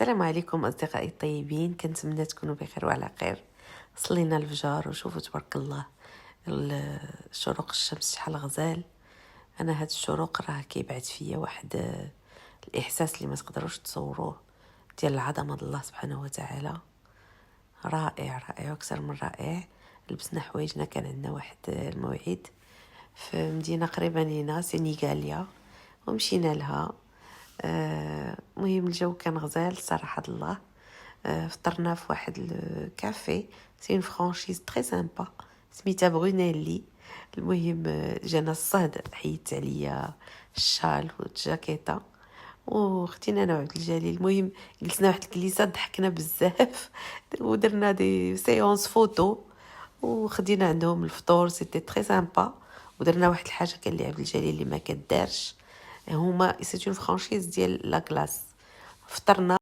السلام عليكم أصدقائي الطيبين، كنتمنى تكونوا بخير وعلى خير. صلينا الفجر وشوفوا تبارك الله شروق الشمس شحال غزال. أنا هاد الشروق راه كيبعث فيا واحد الإحساس اللي ما تقدروش تصوروه، ديال العظمة الله سبحانه وتعالى. رائع رائع أكثر من رائع. لبسنا حوايجنا، كان عندنا واحد الموعد في مدينة قريبة لينا سينيغاليا ومشينا لها. مهم الجو كان غزال صراحة الله. فطرنا في واحد الكافي، سي فرانشيز تري سامبا سميتها برونيلي. المهم جانا الصهد، حيدت عليا الشال والجاكيطه وختينا انا وعبد الجليل. المهم جلسنا واحد الكليسه ضحكنا بزاف ودرنا دي سيونس فوتو وخدينا عندهم الفطور، سيتي تري سامبا. ودرنا واحد الحاجه كان لي عبد الجليل اللي ما كدارش، هما سيتون فرانشيز ديال لا كلاس. فطرنا